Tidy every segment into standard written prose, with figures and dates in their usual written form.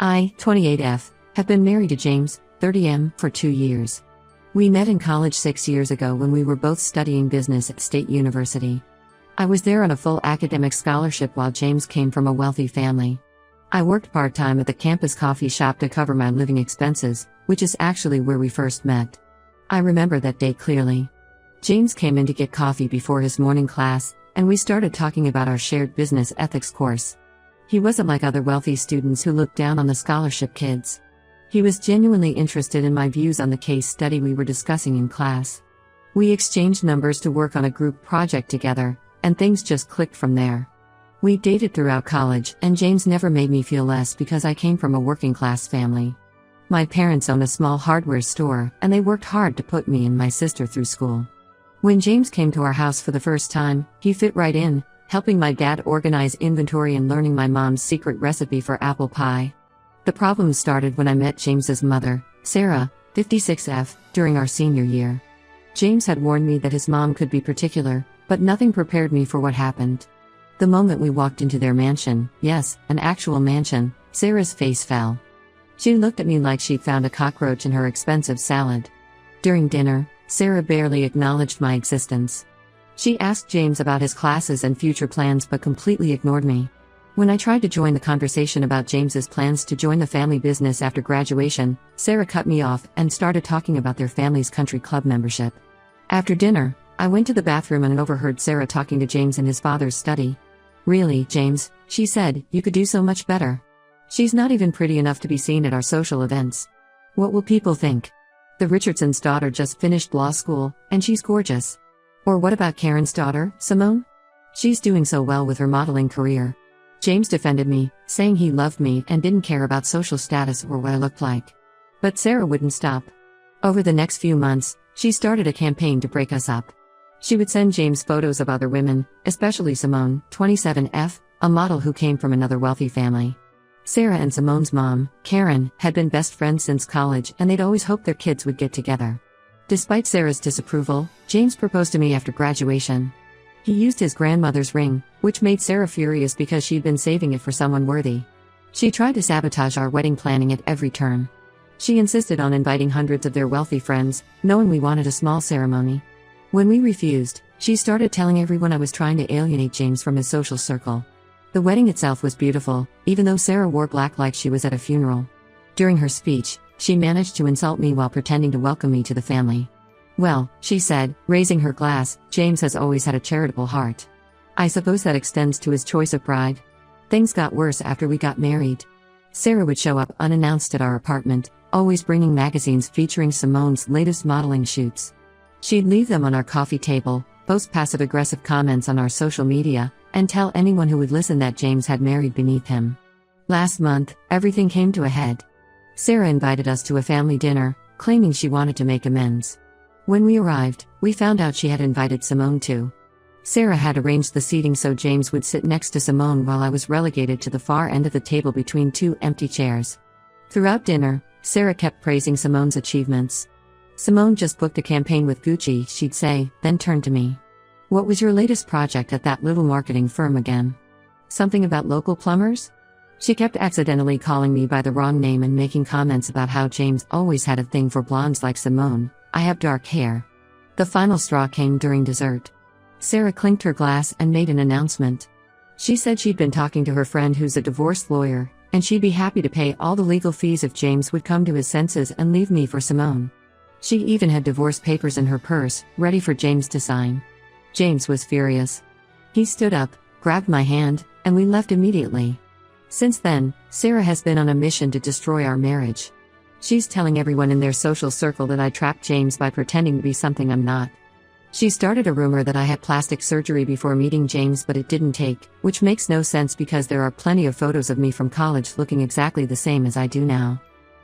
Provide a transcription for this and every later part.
I, 28F, have been married to James, 30M, for 2 years. We met in college 6 years ago when we were both studying business at State University. I was there on a full academic scholarship while James came from a wealthy family. I worked part-time at the campus coffee shop to cover my living expenses, which is actually where we first met. I remember that day clearly. James came in to get coffee before his morning class, and we started talking about our shared business ethics course. He wasn't like other wealthy students who looked down on the scholarship kids. He was genuinely interested in my views on the case study we were discussing in class. We exchanged numbers to work on a group project together, and things just clicked from there. We dated throughout college, and James never made me feel less because I came from a working-class family. My parents own a small hardware store, and they worked hard to put me and my sister through school. When James came to our house for the first time, he fit right in, helping my dad organize inventory and learning my mom's secret recipe for apple pie. The problem started when I met James's mother, Sarah, 56F, during our senior year. James had warned me that his mom could be particular, but nothing prepared me for what happened. The moment we walked into their mansion, yes, an actual mansion, Sarah's face fell. She looked at me like she'd found a cockroach in her expensive salad. During dinner, Sarah barely acknowledged my existence. She asked James about his classes and future plans but completely ignored me. When I tried to join the conversation about James's plans to join the family business after graduation, Sarah cut me off and started talking about their family's country club membership. After dinner, I went to the bathroom and overheard Sarah talking to James in his father's study. "Really, James," she said, "you could do so much better. She's not even pretty enough to be seen at our social events. What will people think? The Richardsons' daughter just finished law school, and she's gorgeous. Or what about Karen's daughter, Simone? She's doing so well with her modeling career." James defended me, saying he loved me and didn't care about social status or what I looked like. But Sarah wouldn't stop. Over the next few months, she started a campaign to break us up. She would send James photos of other women, especially Simone, 27F, a model who came from another wealthy family. Sarah and Simone's mom, Karen, had been best friends since college and they'd always hoped their kids would get together. Despite Sarah's disapproval, James proposed to me after graduation. He used his grandmother's ring, which made Sarah furious because she'd been saving it for someone worthy. She tried to sabotage our wedding planning at every turn. She insisted on inviting hundreds of their wealthy friends, knowing we wanted a small ceremony. When we refused, she started telling everyone I was trying to alienate James from his social circle. The wedding itself was beautiful, even though Sarah wore black like she was at a funeral. During her speech, she managed to insult me while pretending to welcome me to the family. "Well," she said, raising her glass, "James has always had a charitable heart. I suppose that extends to his choice of bride." Things got worse after we got married. Sarah would show up unannounced at our apartment, always bringing magazines featuring Simone's latest modeling shoots. She'd leave them on our coffee table, post passive-aggressive comments on our social media, and tell anyone who would listen that James had married beneath him. Last month, everything came to a head. Sarah invited us to a family dinner, claiming she wanted to make amends. When we arrived, we found out she had invited Simone too. Sarah had arranged the seating so James would sit next to Simone while I was relegated to the far end of the table between two empty chairs. Throughout dinner, Sarah kept praising Simone's achievements. "Simone just booked a campaign with Gucci," she'd say, then turn to me. "What was your latest project at that little marketing firm again? Something about local plumbers?" She kept accidentally calling me by the wrong name and making comments about how James always had a thing for blondes like Simone. I have dark hair. The final straw came during dessert. Sarah clinked her glass and made an announcement. She said she'd been talking to her friend who's a divorce lawyer, and she'd be happy to pay all the legal fees if James would come to his senses and leave me for Simone. She even had divorce papers in her purse, ready for James to sign. James was furious. He stood up, grabbed my hand, and we left immediately. Since then, Sarah has been on a mission to destroy our marriage. She's telling everyone in their social circle that I trapped James by pretending to be something I'm not. She started a rumor that I had plastic surgery before meeting James, but it didn't take, which makes no sense because there are plenty of photos of me from college looking exactly the same as I do now.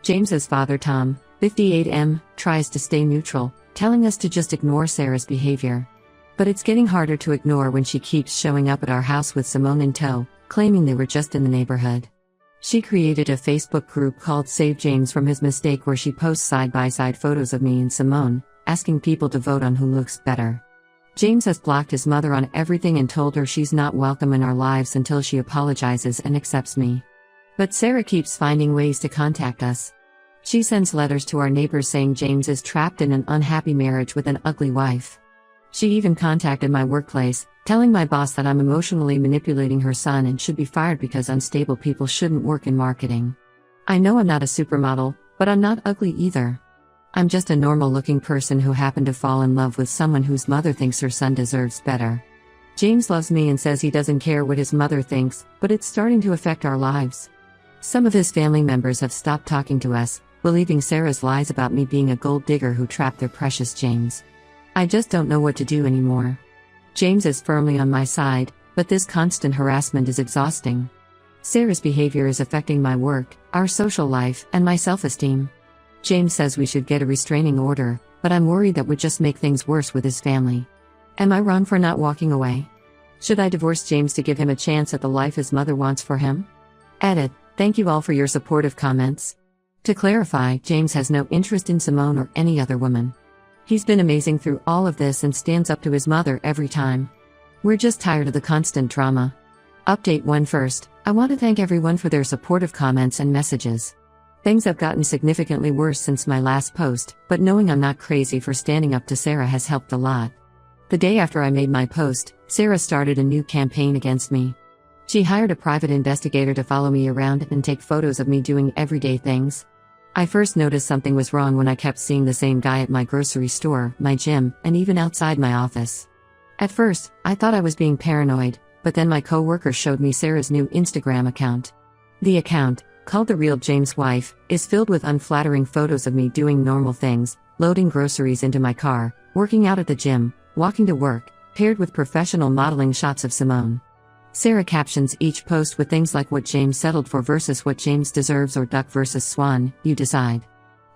James's father, Tom, 58M, tries to stay neutral, telling us to just ignore Sarah's behavior. But it's getting harder to ignore when she keeps showing up at our house with Simone in tow, claiming they were just in the neighborhood. She created a Facebook group called Save James from His Mistake where she posts side-by-side photos of me and Simone, asking people to vote on who looks better. James has blocked his mother on everything and told her she's not welcome in our lives until she apologizes and accepts me. But Sarah keeps finding ways to contact us. She sends letters to our neighbors saying James is trapped in an unhappy marriage with an ugly wife. She even contacted my workplace, telling my boss that I'm emotionally manipulating her son and should be fired because unstable people shouldn't work in marketing. I know I'm not a supermodel, but I'm not ugly either. I'm just a normal-looking person who happened to fall in love with someone whose mother thinks her son deserves better. James loves me and says he doesn't care what his mother thinks, but it's starting to affect our lives. Some of his family members have stopped talking to us, believing Sarah's lies about me being a gold digger who trapped their precious James. I just don't know what to do anymore. James is firmly on my side, but this constant harassment is exhausting. Sarah's behavior is affecting my work, our social life, and my self-esteem. James says we should get a restraining order, but I'm worried that would just make things worse with his family. Am I wrong for not walking away? Should I divorce James to give him a chance at the life his mother wants for him? Edit. Thank you all for your supportive comments. To clarify, James has no interest in Simone or any other woman. He's been amazing through all of this and stands up to his mother every time. We're just tired of the constant drama. Update 1 first, I want to thank everyone for their supportive comments and messages. Things have gotten significantly worse since my last post, but knowing I'm not crazy for standing up to Sarah has helped a lot. The day after I made my post, Sarah started a new campaign against me. She hired a private investigator to follow me around and take photos of me doing everyday things. I first noticed something was wrong when I kept seeing the same guy at my grocery store, my gym, and even outside my office. At first, I thought I was being paranoid, but then my coworker showed me Sarah's new Instagram account. The account, called The Real James Wife, is filled with unflattering photos of me doing normal things, loading groceries into my car, working out at the gym, walking to work, paired with professional modeling shots of Simone. Sarah captions each post with things like what James settled for versus what James deserves or duck versus swan, you decide.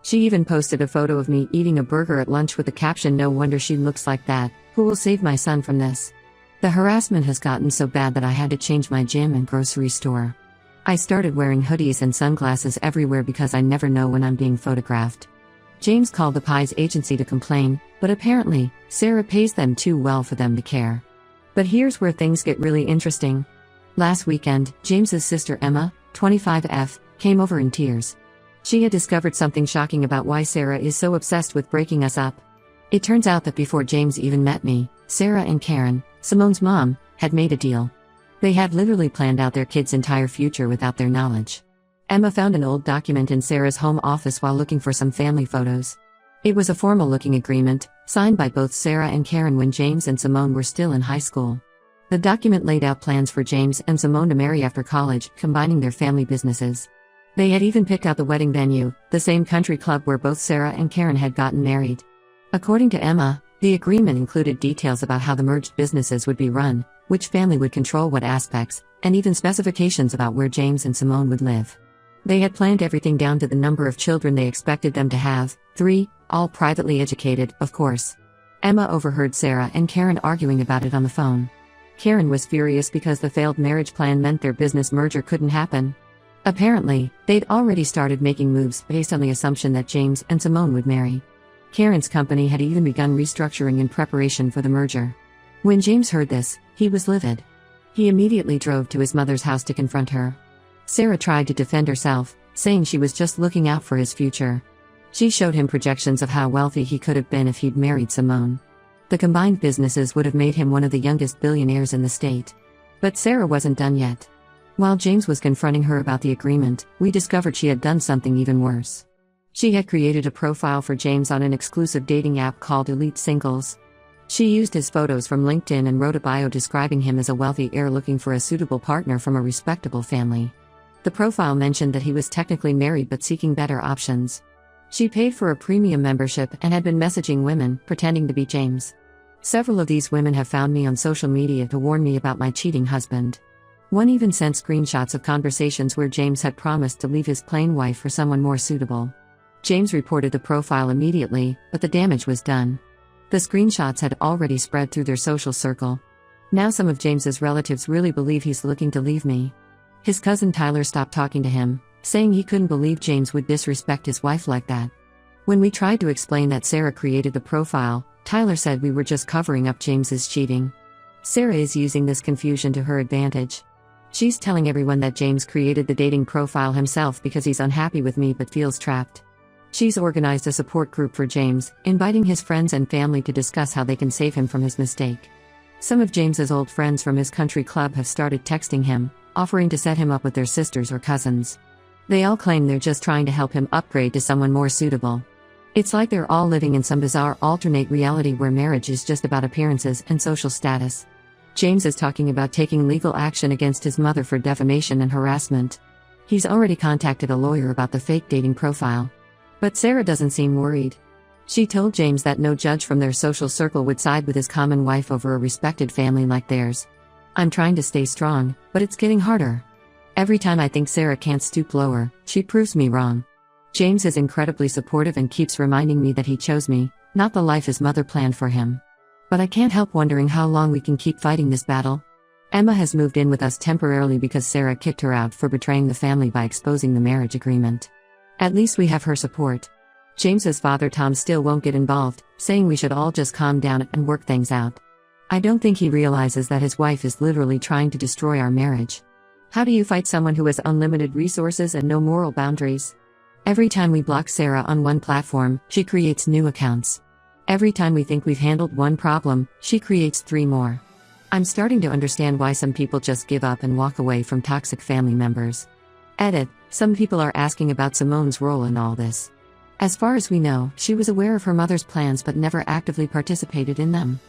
She even posted a photo of me eating a burger at lunch with the caption "No wonder she looks like that, who will save my son from this?" The harassment has gotten so bad that I had to change my gym and grocery store. I started wearing hoodies and sunglasses everywhere because I never know when I'm being photographed. James called the Pies agency to complain, but apparently, Sarah pays them too well for them to care. But here's where things get really interesting. Last weekend, James's sister Emma, 25F, came over in tears. She had discovered something shocking about why Sarah is so obsessed with breaking us up. It turns out that before James even met me, Sarah and Karen, Simone's mom, had made a deal. They had literally planned out their kids' entire future without their knowledge. Emma found an old document in Sarah's home office while looking for some family photos. It was a formal-looking agreement, signed by both Sarah and Karen when James and Simone were still in high school. The document laid out plans for James and Simone to marry after college, combining their family businesses. They had even picked out the wedding venue, the same country club where both Sarah and Karen had gotten married. According to Emma, the agreement included details about how the merged businesses would be run, which family would control what aspects, and even specifications about where James and Simone would live. They had planned everything down to the number of children they expected them to have, 3, all privately educated, of course. Emma overheard Sarah and Karen arguing about it on the phone. Karen was furious because the failed marriage plan meant their business merger couldn't happen. Apparently, they'd already started making moves based on the assumption that James and Simone would marry. Karen's company had even begun restructuring in preparation for the merger. When James heard this, he was livid. He immediately drove to his mother's house to confront her. Sarah tried to defend herself, saying she was just looking out for his future. She showed him projections of how wealthy he could have been if he'd married Simone. The combined businesses would have made him one of the youngest billionaires in the state. But Sarah wasn't done yet. While James was confronting her about the agreement, we discovered she had done something even worse. She had created a profile for James on an exclusive dating app called Elite Singles. She used his photos from LinkedIn and wrote a bio describing him as a wealthy heir looking for a suitable partner from a respectable family. The profile mentioned that he was technically married but seeking better options. She paid for a premium membership and had been messaging women, pretending to be James. Several of these women have found me on social media to warn me about my cheating husband. One even sent screenshots of conversations where James had promised to leave his plain wife for someone more suitable. James reported the profile immediately, but the damage was done. The screenshots had already spread through their social circle. Now some of James's relatives really believe he's looking to leave me. His cousin Tyler stopped talking to him, saying he couldn't believe James would disrespect his wife like that. When we tried to explain that Sarah created the profile, Tyler said we were just covering up James's cheating. Sarah is using this confusion to her advantage. She's telling everyone that James created the dating profile himself because he's unhappy with me but feels trapped. She's organized a support group for James, inviting his friends and family to discuss how they can save him from his mistake. Some of James's old friends from his country club have started texting him, offering to set him up with their sisters or cousins. They all claim they're just trying to help him upgrade to someone more suitable. It's like they're all living in some bizarre alternate reality where marriage is just about appearances and social status. James is talking about taking legal action against his mother for defamation and harassment. He's already contacted a lawyer about the fake dating profile. But Sarah doesn't seem worried. She told James that no judge from their social circle would side with his common wife over a respected family like theirs. I'm trying to stay strong, but it's getting harder. Every time I think Sarah can't stoop lower, she proves me wrong. James is incredibly supportive and keeps reminding me that he chose me, not the life his mother planned for him. But I can't help wondering how long we can keep fighting this battle. Emma has moved in with us temporarily because Sarah kicked her out for betraying the family by exposing the marriage agreement. At least we have her support. James's father Tom still won't get involved, saying we should all just calm down and work things out. I don't think he realizes that his wife is literally trying to destroy our marriage. How do you fight someone who has unlimited resources and no moral boundaries? Every time we block Sarah on one platform, she creates new accounts. Every time we think we've handled one problem, she creates 3 more. I'm starting to understand why some people just give up and walk away from toxic family members. Edit. Some people are asking about Simone's role in all this. As far as we know, she was aware of her mother's plans but never actively participated in them.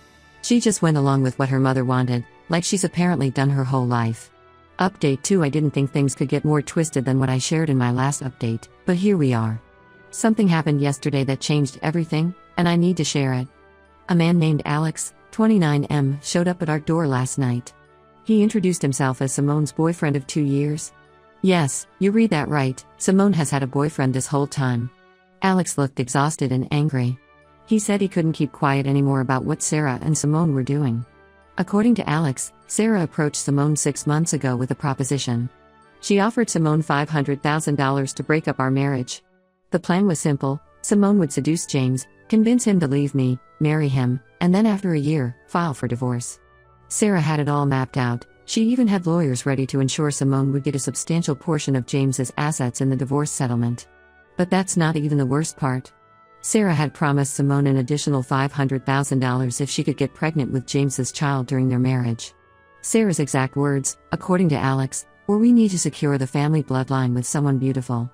She just went along with what her mother wanted, like she's apparently done her whole life. Update 2. I didn't think things could get more twisted than what I shared in my last update, but here we are. Something happened yesterday that changed everything, and I need to share it. A man named Alex, 29M, showed up at our door last night. He introduced himself as Simone's boyfriend of 2 years. Yes, you read that right, Simone has had a boyfriend this whole time. Alex looked exhausted and angry. He said he couldn't keep quiet anymore about what Sarah and Simone were doing. According to Alex, Sarah approached Simone 6 months ago with a proposition. She offered Simone $500,000 to break up our marriage. The plan was simple: Simone would seduce James, convince him to leave me, marry him, and then after a year, file for divorce. Sarah had it all mapped out. She even had lawyers ready to ensure Simone would get a substantial portion of James's assets in the divorce settlement. But that's not even the worst part. Sarah had promised Simone an additional $500,000 if she could get pregnant with James's child during their marriage. Sarah's exact words, according to Alex, were, "We need to secure the family bloodline with someone beautiful."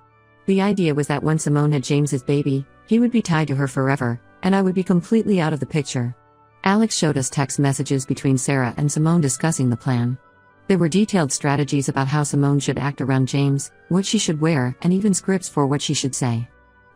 The idea was that when Simone had James's baby, he would be tied to her forever, and I would be completely out of the picture. Alex showed us text messages between Sarah and Simone discussing the plan. There were detailed strategies about how Simone should act around James, what she should wear, and even scripts for what she should say.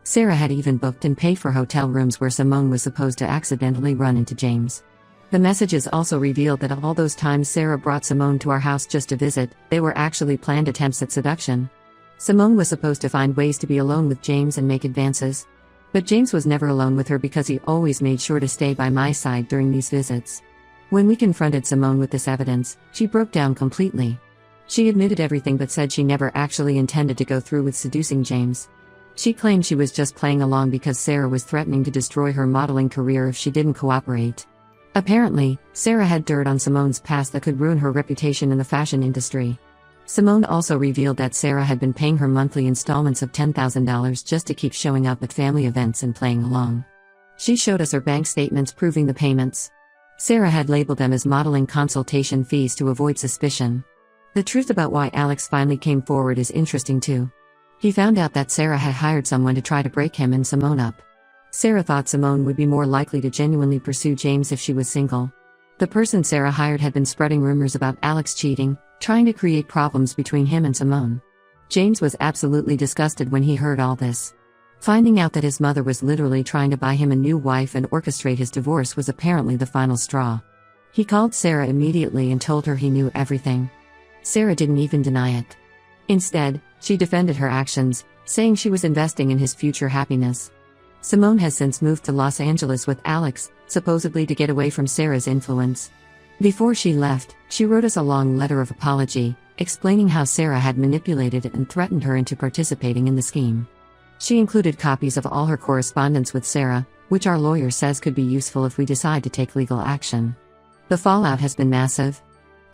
Sarah had even booked and paid for hotel rooms where Simone was supposed to accidentally run into James. The messages also revealed that all those times Sarah brought Simone to our house just to visit, they were actually planned attempts at seduction. Simone was supposed to find ways to be alone with James and make advances. But James was never alone with her because he always made sure to stay by my side during these visits. When we confronted Simone with this evidence, she broke down completely. She admitted everything but said she never actually intended to go through with seducing James. She claimed she was just playing along because Sarah was threatening to destroy her modeling career if she didn't cooperate. Apparently, Sarah had dirt on Simone's past that could ruin her reputation in the fashion industry. Simone also revealed that Sarah had been paying her monthly installments of $10,000 just to keep showing up at family events and playing along. She showed us her bank statements proving the payments. Sarah had labeled them as modeling consultation fees to avoid suspicion. The truth about why Alex finally came forward is interesting too. He found out that Sarah had hired someone to try to break him and Simone up. Sarah thought Simone would be more likely to genuinely pursue James if she was single. The person Sarah hired had been spreading rumors about Alex cheating, trying to create problems between him and Simone. James was absolutely disgusted when he heard all this. Finding out that his mother was literally trying to buy him a new wife and orchestrate his divorce was apparently the final straw. He called Sarah immediately and told her he knew everything. Sarah didn't even deny it. Instead, she defended her actions, saying she was investing in his future happiness. Simone has since moved to Los Angeles with Alex, supposedly to get away from Sarah's influence. Before she left, she wrote us a long letter of apology, explaining how Sarah had manipulated and threatened her into participating in the scheme. She included copies of all her correspondence with Sarah, which our lawyer says could be useful if we decide to take legal action. The fallout has been massive.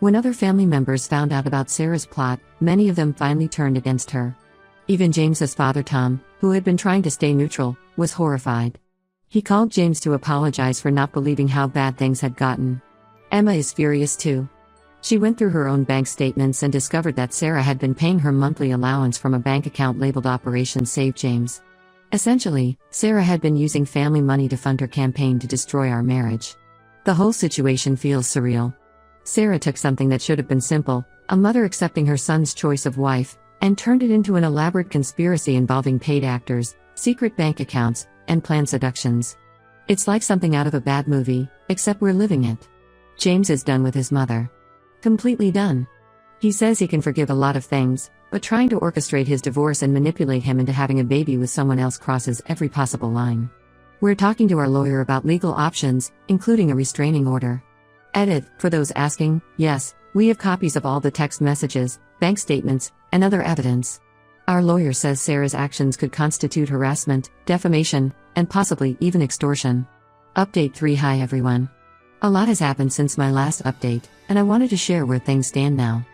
When other family members found out about Sarah's plot, many of them finally turned against her. Even James's father Tom, who had been trying to stay neutral, was horrified. He called James to apologize for not believing how bad things had gotten. Emma is furious too. She went through her own bank statements and discovered that Sarah had been paying her monthly allowance from a bank account labeled Operation Save James. Essentially, Sarah had been using family money to fund her campaign to destroy our marriage. The whole situation feels surreal. Sarah took something that should have been simple, a mother accepting her son's choice of wife, and turned it into an elaborate conspiracy involving paid actors, secret bank accounts, and planned seductions. It's like something out of a bad movie, except we're living it. James is done with his mother. Completely done. He says he can forgive a lot of things, but trying to orchestrate his divorce and manipulate him into having a baby with someone else crosses every possible line. We're talking to our lawyer about legal options, including a restraining order. Edit, for those asking, yes, we have copies of all the text messages, bank statements, and other evidence. Our lawyer says Sarah's actions could constitute harassment, defamation, and possibly even extortion. Update 3. Hi everyone. A lot has happened since my last update, and I wanted to share where things stand now.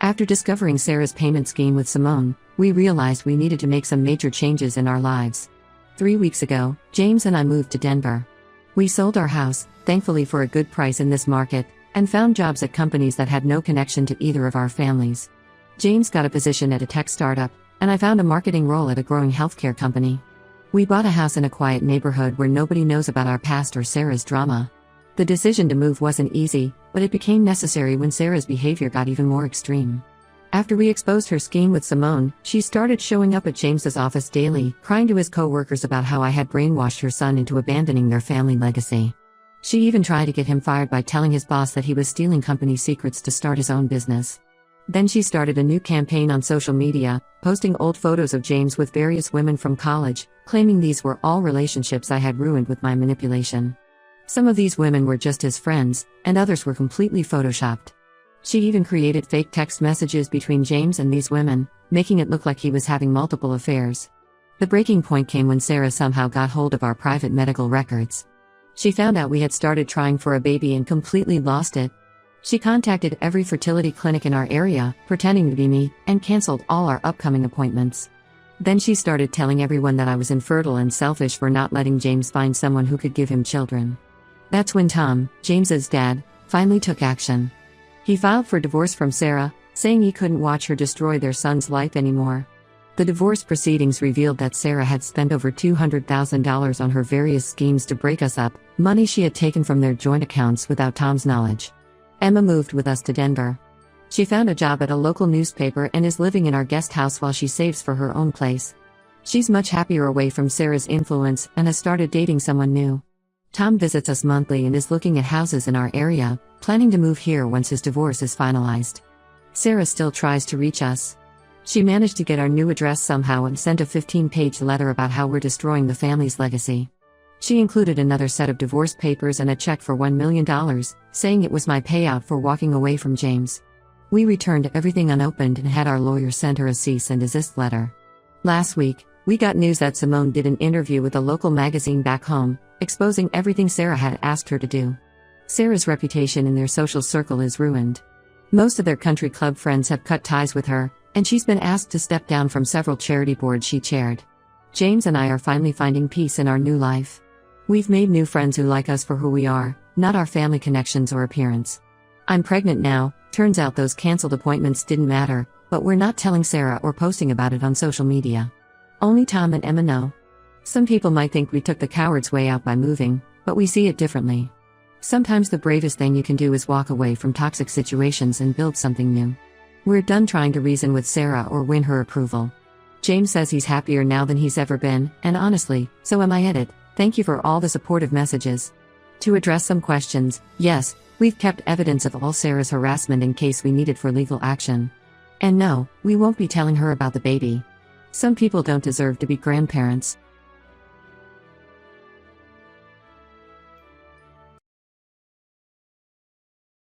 After discovering Sarah's payment scheme with Simone, we realized we needed to make some major changes in our lives. 3 weeks ago, James and I moved to Denver. We sold our house, thankfully for a good price in this market, and found jobs at companies that had no connection to either of our families. James got a position at a tech startup, and I found a marketing role at a growing healthcare company. We bought a house in a quiet neighborhood where nobody knows about our past or Sarah's drama. The decision to move wasn't easy, but it became necessary when Sarah's behavior got even more extreme. After we exposed her scheme with Simone, she started showing up at James's office daily, crying to his co-workers about how I had brainwashed her son into abandoning their family legacy. She even tried to get him fired by telling his boss that he was stealing company secrets to start his own business. Then she started a new campaign on social media, posting old photos of James with various women from college, claiming these were all relationships I had ruined with my manipulation. Some of these women were just his friends, and others were completely photoshopped. She even created fake text messages between James and these women, making it look like he was having multiple affairs. The breaking point came when Sarah somehow got hold of our private medical records. She found out we had started trying for a baby and completely lost it. She contacted every fertility clinic in our area, pretending to be me, and canceled all our upcoming appointments. Then she started telling everyone that I was infertile and selfish for not letting James find someone who could give him children. That's when Tom, James's dad, finally took action. He filed for divorce from Sarah, saying he couldn't watch her destroy their son's life anymore. The divorce proceedings revealed that Sarah had spent over $200,000 on her various schemes to break us up, money she had taken from their joint accounts without Tom's knowledge. Emma moved with us to Denver. She found a job at a local newspaper and is living in our guest house while she saves for her own place. She's much happier away from Sarah's influence and has started dating someone new. Tom visits us monthly and is looking at houses in our area, planning to move here once his divorce is finalized. Sarah still tries to reach us. She managed to get our new address somehow and sent a 15-page letter about how we're destroying the family's legacy. She included another set of divorce papers and a check for $1 million, saying it was my payout for walking away from James. We returned everything unopened and had our lawyer send her a cease and desist letter. Last week, we got news that Simone did an interview with a local magazine back home, exposing everything Sarah had asked her to do. Sarah's reputation in their social circle is ruined. Most of their country club friends have cut ties with her, and she's been asked to step down from several charity boards she chaired. James and I are finally finding peace in our new life. We've made new friends who like us for who we are, not our family connections or appearance. I'm pregnant now. Turns out those cancelled appointments didn't matter, but we're not telling Sarah or posting about it on social media. Only Tom and Emma know. Some people might think we took the coward's way out by moving, but we see it differently. Sometimes the bravest thing you can do is walk away from toxic situations and build something new. We're done trying to reason with Sarah or win her approval. James says he's happier now than he's ever been, and honestly, so am I. Edit. Thank you for all the supportive messages. To address some questions, yes, we've kept evidence of all Sarah's harassment in case we need it for legal action. And no, we won't be telling her about the baby. Some people don't deserve to be grandparents.